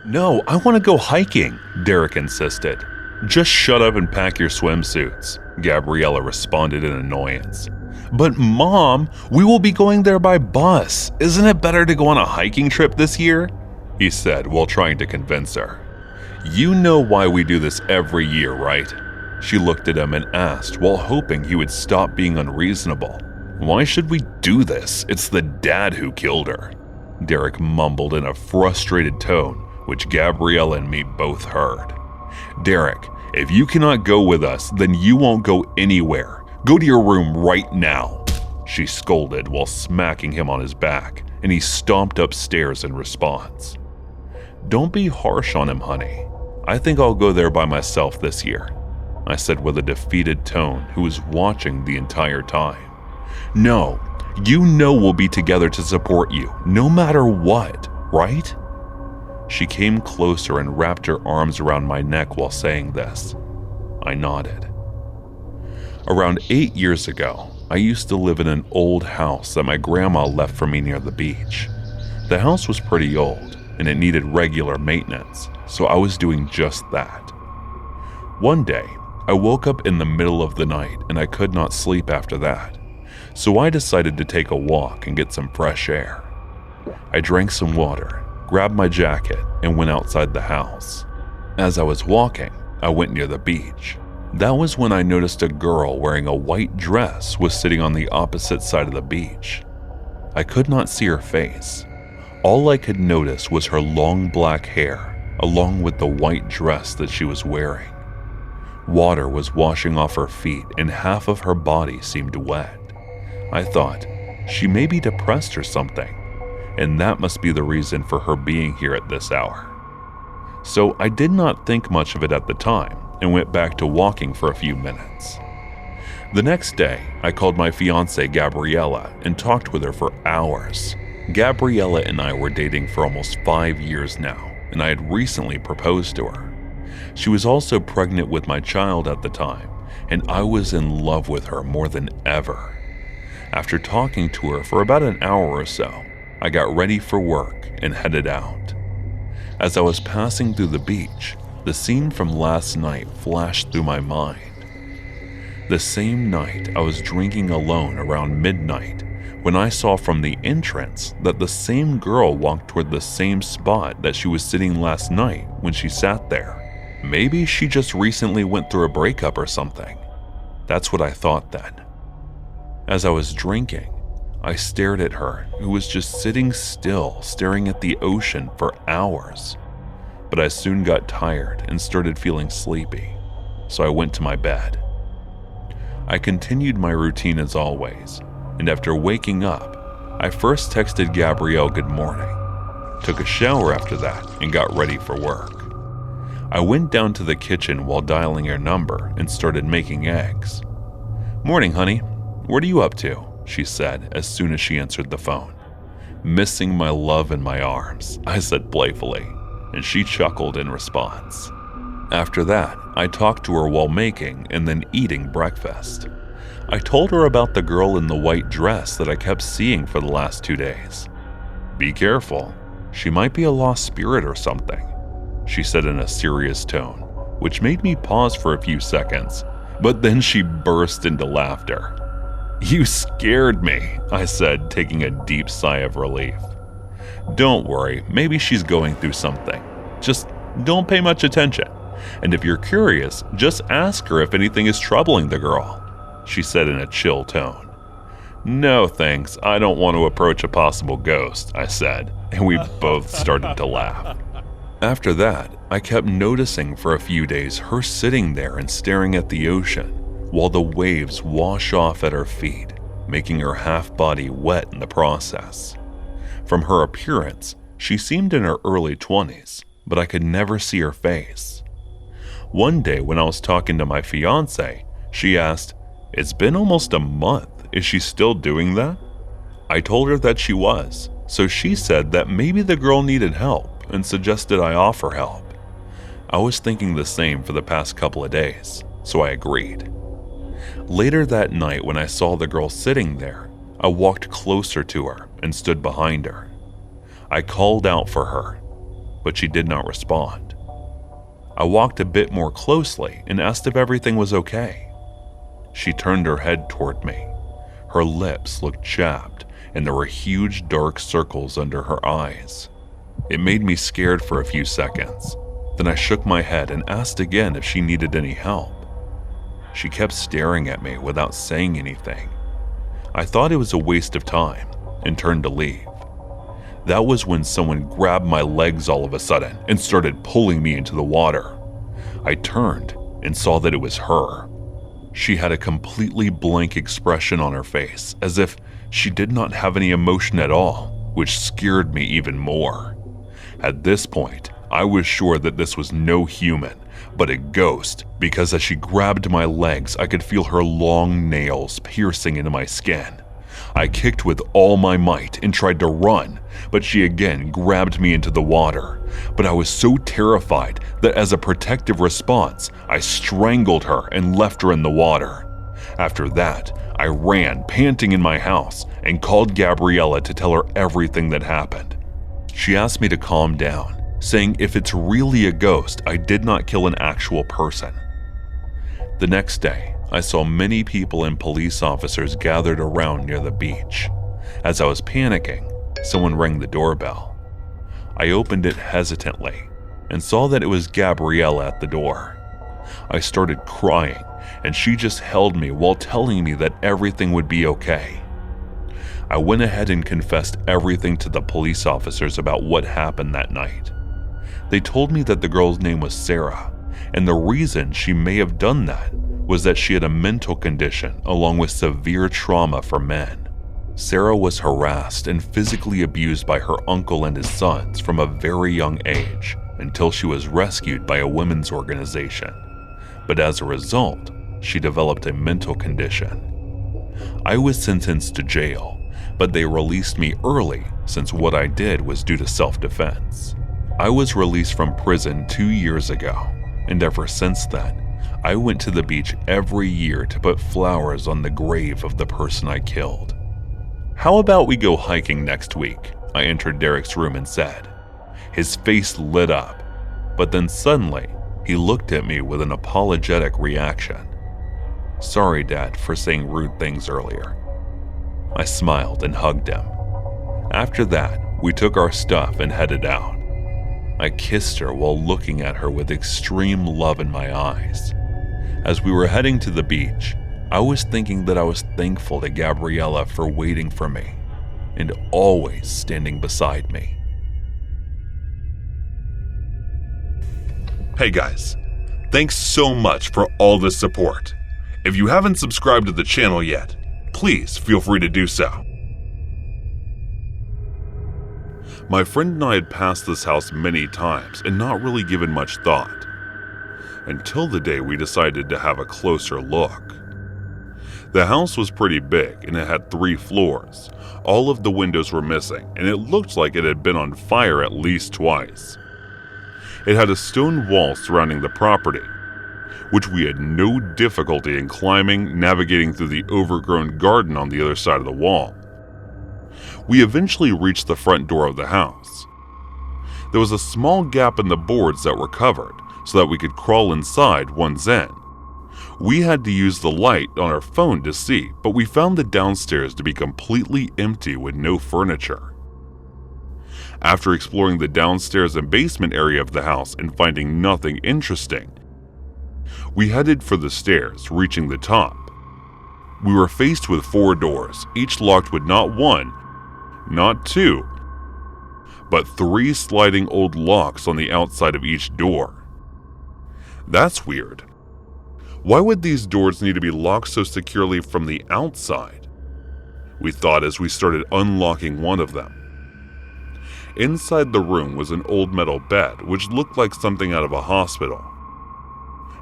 "No, I want to go hiking," Derek insisted. "Just shut up and pack your swimsuits," Gabriella responded in annoyance. "But Mom, we will be going there by bus. Isn't it better to go on a hiking trip this year?" he said while trying to convince her. "You know why we do this every year, right?" She looked at him and asked while hoping he would stop being unreasonable. "Why should we do this? It's the dad who killed her," Derek mumbled in a frustrated tone, which Gabriella and me both heard. "Derek, if you cannot go with us, then you won't go anywhere. Go to your room right now," she scolded while smacking him on his back, and he stomped upstairs in response. "Don't be harsh on him, honey. I think I'll go there by myself this year," I said with a defeated tone, who was watching the entire time. "No, you know we'll be together to support you, no matter what, right?" She came closer and wrapped her arms around my neck while saying this. I nodded. Around 8 years ago, I used to live in an old house that my grandma left for me near the beach. The house was pretty old, and it needed regular maintenance, so I was doing just that. One day, I woke up in the middle of the night and I could not sleep after that, so I decided to take a walk and get some fresh air. I drank some water, grabbed my jacket, and went outside the house. As I was walking, I went near the beach. That was when I noticed a girl wearing a white dress was sitting on the opposite side of the beach. I could not see her face. All I could notice was her long black hair, along with the white dress that she was wearing. Water was washing off her feet and half of her body seemed wet. I thought, she may be depressed or something, and that must be the reason for her being here at this hour. So I did not think much of it at the time and went back to walking for a few minutes. The next day, I called my fiancée Gabriella and talked with her for hours. Gabriella and I were dating for almost 5 years now, and I had recently proposed to her. She was also pregnant with my child at the time, and I was in love with her more than ever. After talking to her for about an hour or so, I got ready for work and headed out. As I was passing through the beach, the scene from last night flashed through my mind. The same night I was drinking alone around midnight when I saw from the entrance that the same girl walked toward the same spot that she was sitting last night when she sat there. Maybe she just recently went through a breakup or something. That's what I thought then. As I was drinking, I stared at her, who was just sitting still, staring at the ocean for hours. But I soon got tired and started feeling sleepy, so I went to my bed. I continued my routine as always, and after waking up, I first texted Gabrielle good morning, took a shower after that, and got ready for work. I went down to the kitchen while dialing her number and started making eggs. "Morning, honey. What are you up to?" she said as soon as she answered the phone. "Missing my love in my arms," I said playfully, and she chuckled in response. After that, I talked to her while making and then eating breakfast. I told her about the girl in the white dress that I kept seeing for the last 2 days. "Be careful. She might be a lost spirit or something," she said in a serious tone, which made me pause for a few seconds, but then she burst into laughter. "You scared me," I said, taking a deep sigh of relief. "Don't worry, maybe she's going through something. Just don't pay much attention. And if you're curious, just ask her if anything is troubling the girl," she said in a chill tone. "No thanks, I don't want to approach a possible ghost," I said, and we both started to laugh. After that, I kept noticing for a few days her sitting there and staring at the ocean, while the waves wash off at her feet, making her half-body wet in the process. From her appearance, she seemed in her early 20s, but I could never see her face. One day when I was talking to my fiancée, she asked, "It's been almost a month, is she still doing that?" I told her that she was, so she said that maybe the girl needed help and suggested I offer help. I was thinking the same for the past couple of days, so I agreed. Later that night when I saw the girl sitting there, I walked closer to her and stood behind her. I called out for her. but she did not respond. I walked a bit more closely and asked if everything was okay. She turned her head toward me. Her lips looked chapped, and there were huge dark circles under her eyes. It made me scared for a few seconds. Then I shook my head and asked again if she needed any help. She kept staring at me without saying anything. I thought it was a waste of time and turned to leave. That was when someone grabbed my legs all of a sudden and started pulling me into the water. I turned and saw that it was her. She had a completely blank expression on her face, as if she did not have any emotion at all, which scared me even more. At this point, I was sure that this was no human, but a ghost, because as she grabbed my legs, I could feel her long nails piercing into my skin. I kicked with all my might and tried to run, but she again grabbed me into the water. But I was so terrified that as a protective response, I strangled her and left her in the water. After that, I ran, panting in my house, and called Gabriella to tell her everything that happened. She asked me to calm down, saying if it's really a ghost, I did not kill an actual person. The next day, I saw many people and police officers gathered around near the beach. As I was panicking, someone rang the doorbell. I opened it hesitantly and saw that it was Gabriella at the door. I started crying, and she just held me while telling me that everything would be okay. I went ahead and confessed everything to the police officers about what happened that night. They told me that the girl's name was Sarah, and the reason she may have done that was that she had a mental condition along with severe trauma for men. Sarah was harassed and physically abused by her uncle and his sons from a very young age until she was rescued by a women's organization. But as a result, she developed a mental condition. I was sentenced to jail, but they released me early since what I did was due to self-defense. I was released from prison 2 years ago, and ever since then, I went to the beach every year to put flowers on the grave of the person I killed. "How about we go hiking next week?" I entered Derek's room and said. His face lit up, but then suddenly, he looked at me with an apologetic reaction. "Sorry, Dad, for saying rude things earlier." I smiled and hugged him. After that, we took our stuff and headed out. I kissed her while looking at her with extreme love in my eyes. As we were heading to the beach, I was thinking that I was thankful to Gabriella for waiting for me and always standing beside me. Hey guys, thanks so much for all the support. If you haven't subscribed to the channel yet, please feel free to do so. My friend and I had passed this house many times and not really given much thought, until the day we decided to have a closer look. The house was pretty big and it had 3 floors. All of the windows were missing and it looked like it had been on fire at least twice. It had a stone wall surrounding the property, which we had no difficulty in climbing, navigating through the overgrown garden on the other side of the wall. We eventually reached the front door of the house. There was a small gap in the boards that were covered so that we could crawl inside one's end. We had to use the light on our phone to see, but we found the downstairs to be completely empty with no furniture. After exploring the downstairs and basement area of the house and finding nothing interesting, we headed for the stairs, reaching the top. We were faced with 4 doors, each locked with not 1, not 2, but 3 sliding old locks on the outside of each door. That's weird. Why would these doors need to be locked so securely from the outside? We thought as we started unlocking one of them. Inside the room was an old metal bed, which looked like something out of a hospital.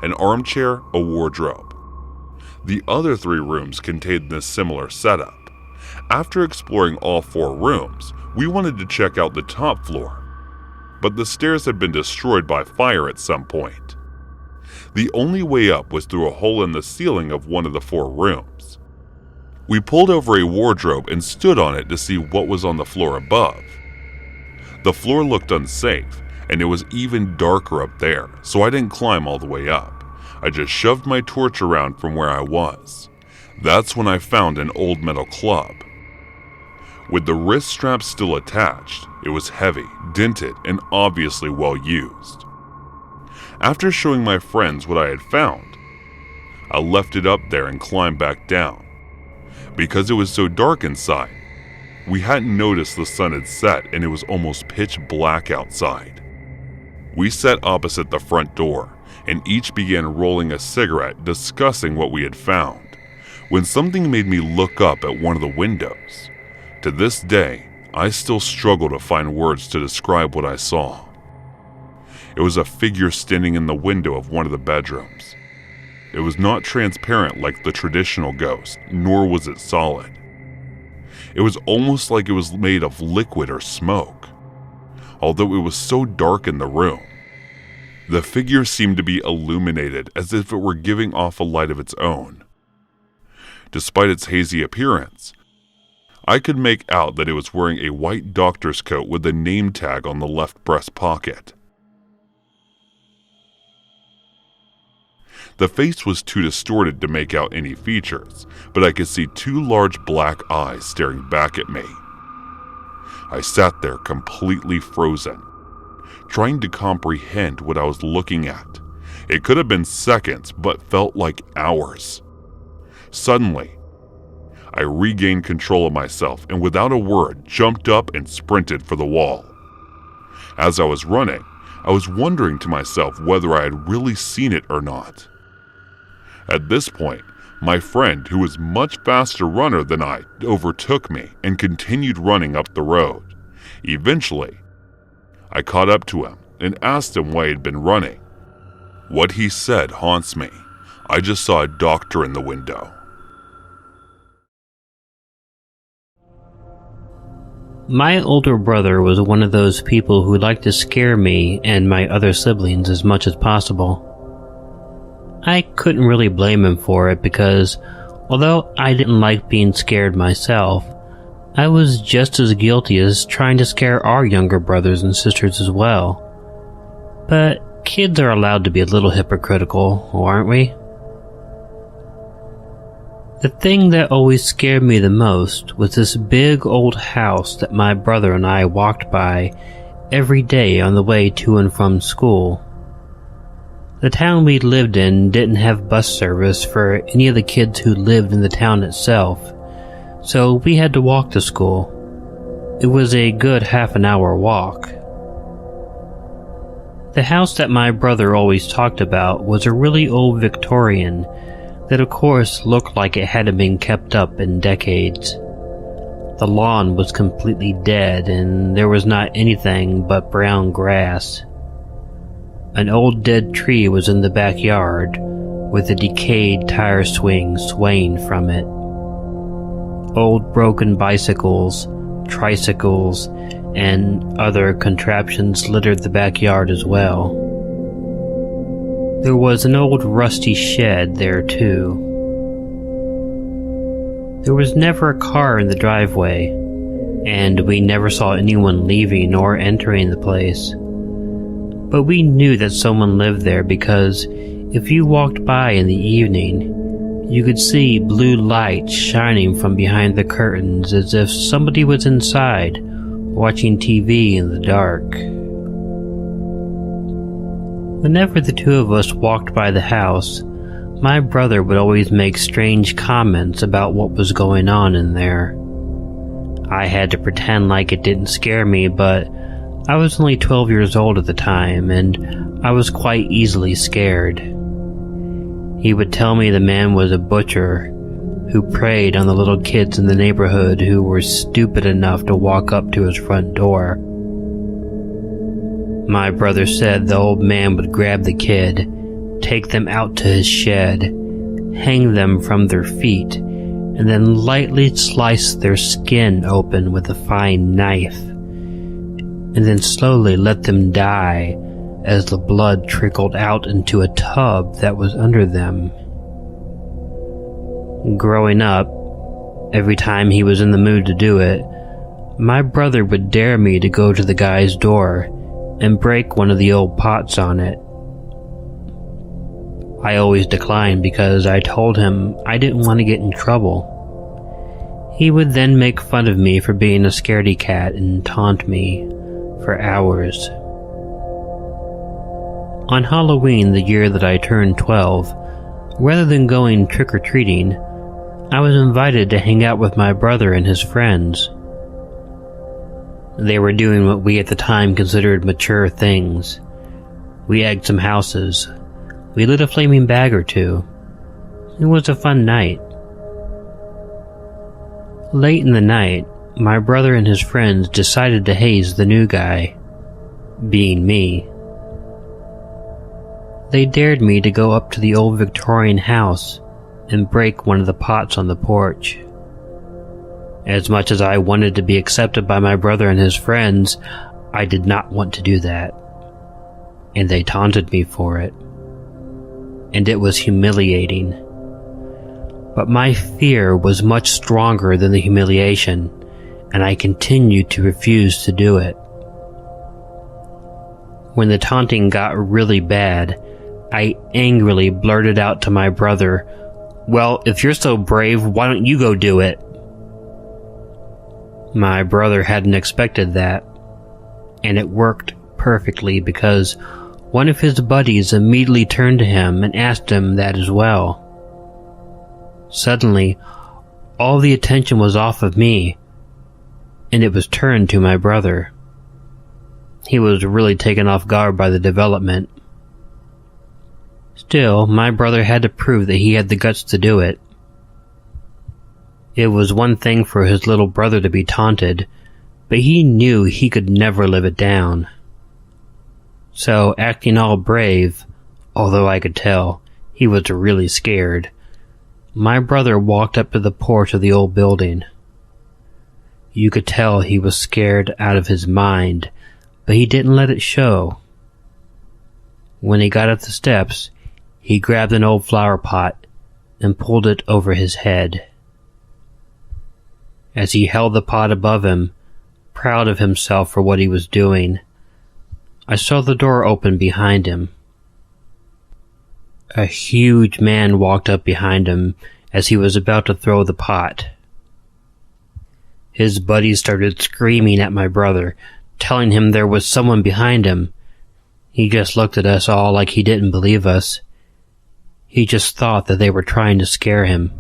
An armchair, a wardrobe. The other 3 rooms contained this similar setup. After exploring all 4 rooms, we wanted to check out the top floor, but the stairs had been destroyed by fire at some point. The only way up was through a hole in the ceiling of one of the 4 rooms. We pulled over a wardrobe and stood on it to see what was on the floor above. The floor looked unsafe, and it was even darker up there, so I didn't climb all the way up. I just shoved my torch around from where I was. That's when I found an old metal club. With the wrist strap still attached, it was heavy, dented, and obviously well used. After showing my friends what I had found, I left it up there and climbed back down. Because it was so dark inside, we hadn't noticed the sun had set and it was almost pitch black outside. We sat opposite the front door and each began rolling a cigarette, discussing what we had found, when something made me look up at one of the windows. To this day, I still struggle to find words to describe what I saw. It was a figure standing in the window of one of the bedrooms. It was not transparent like the traditional ghost, nor was it solid. It was almost like it was made of liquid or smoke. Although it was so dark in the room, the figure seemed to be illuminated as if it were giving off a light of its own. Despite its hazy appearance, I could make out that it was wearing a white doctor's coat with a name tag on the left breast pocket. The face was too distorted to make out any features, but I could see two large black eyes staring back at me. I sat there completely frozen, trying to comprehend what I was looking at. It could have been seconds, but felt like hours. Suddenly, I regained control of myself and without a word jumped up and sprinted for the wall. As I was running, I was wondering to myself whether I had really seen it or not. At this point, my friend, who was a much faster runner than I, overtook me and continued running up the road. Eventually, I caught up to him and asked him why he had been running. What he said haunts me. I just saw a doctor in the window. My older brother was one of those people who liked to scare me and my other siblings as much as possible. I couldn't really blame him for it because, although I didn't like being scared myself, I was just as guilty as trying to scare our younger brothers and sisters as well. But kids are allowed to be a little hypocritical, aren't we? The thing that always scared me the most was this big old house that my brother and I walked by every day on the way to and from school. The town we lived in didn't have bus service for any of the kids who lived in the town itself, so we had to walk to school. It was a good half-an-hour walk. The house that my brother always talked about was a really old Victorian that of course looked like it hadn't been kept up in decades. The lawn was completely dead and there was not anything but brown grass. An old dead tree was in the backyard, with a decayed tire swing swaying from it. Old broken bicycles, tricycles, and other contraptions littered the backyard as well. There was an old rusty shed there too. There was never a car in the driveway, and we never saw anyone leaving or entering the place. But we knew that someone lived there because if you walked by in the evening, you could see blue lights shining from behind the curtains as if somebody was inside, watching TV in the dark. Whenever the two of us walked by the house, my brother would always make strange comments about what was going on in there. I had to pretend like it didn't scare me, but I was only 12 years old at the time, and I was quite easily scared. He would tell me the man was a butcher who preyed on the little kids in the neighborhood who were stupid enough to walk up to his front door. My brother said the old man would grab the kid, take them out to his shed, hang them from their feet, and then lightly slice their skin open with a fine knife, and then slowly let them die as the blood trickled out into a tub that was under them. Growing up, every time he was in the mood to do it, my brother would dare me to go to the guy's door and break one of the old pots on it. I always declined because I told him I didn't want to get in trouble. He would then make fun of me for being a scaredy cat and taunt me for hours. On Halloween, the year that I turned 12, rather than going trick-or-treating, I was invited to hang out with my brother and his friends. They were doing what we at the time considered mature things. We egged some houses. We lit a flaming bag or two. It was a fun night. Late in the night, my brother and his friends decided to haze the new guy, being me. They dared me to go up to the old Victorian house and break one of the pots on the porch. As much as I wanted to be accepted by my brother and his friends, I did not want to do that, and they taunted me for it. And it was humiliating. But my fear was much stronger than the humiliation, and I continued to refuse to do it. When the taunting got really bad, I angrily blurted out to my brother, "Well, if you're so brave, why don't you go do it?" My brother hadn't expected that, and it worked perfectly because one of his buddies immediately turned to him and asked him that as well. Suddenly, all the attention was off of me, and it was turned to my brother. He was really taken off guard by the development. Still, my brother had to prove that he had the guts to do it. It was one thing for his little brother to be taunted, but he knew he could never live it down. So, acting all brave, although I could tell he was really scared, my brother walked up to the porch of the old building. You could tell he was scared out of his mind, but he didn't let it show. When he got up the steps, he grabbed an old flower pot and pulled it over his head. As he held the pot above him, proud of himself for what he was doing, I saw the door open behind him. A huge man walked up behind him as he was about to throw the pot. His buddies started screaming at my brother, telling him there was someone behind him. He just looked at us all like he didn't believe us. He just thought that they were trying to scare him.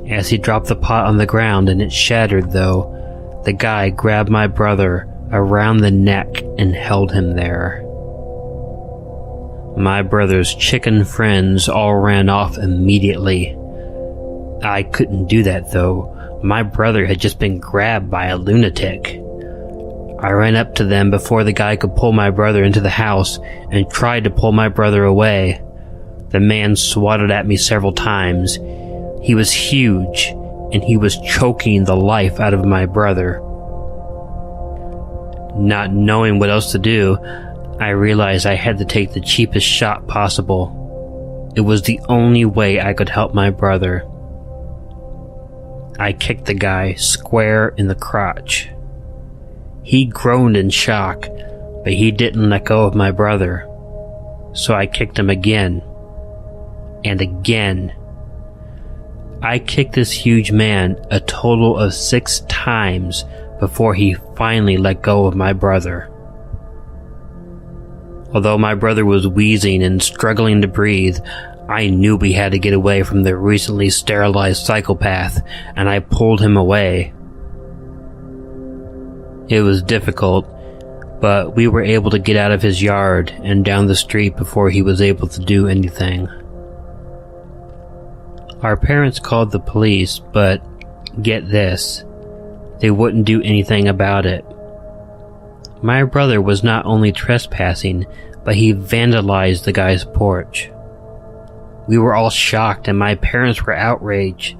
As he dropped the pot on the ground and it shattered, though, the guy grabbed my brother around the neck and held him there. My brother's chicken friends all ran off immediately. I couldn't do that, though. My brother had just been grabbed by a lunatic. I ran up to them before the guy could pull my brother into the house and tried to pull my brother away. The man swatted at me several times. He was huge, and he was choking the life out of my brother. Not knowing what else to do, I realized I had to take the cheapest shot possible. It was the only way I could help my brother. I kicked the guy square in the crotch. He groaned in shock, but he didn't let go of my brother. So I kicked him again. And again. I kicked this huge man a total of 6 times before he finally let go of my brother. Although my brother was wheezing and struggling to breathe, I knew we had to get away from the recently sterilized psychopath, and I pulled him away. It was difficult, but we were able to get out of his yard and down the street before he was able to do anything. Our parents called the police, but get this, they wouldn't do anything about it. My brother was not only trespassing, but he vandalized the guy's porch. We were all shocked and my parents were outraged,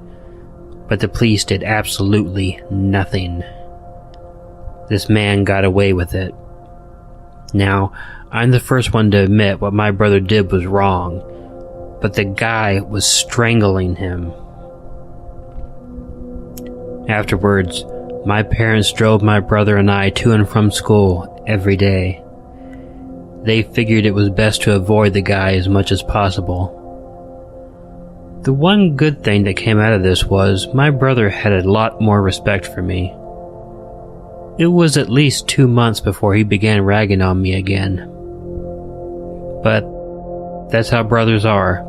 but the police did absolutely nothing. This man got away with it. Now, I'm the first one to admit what my brother did was wrong, but the guy was strangling him. Afterwards, My parents drove my brother and I to and from school every day. They figured it was best to avoid the guy as much as possible. The one good thing that came out of this was my brother had a lot more respect for me. It was at least 2 months before he began ragging on me again. But that's how brothers are.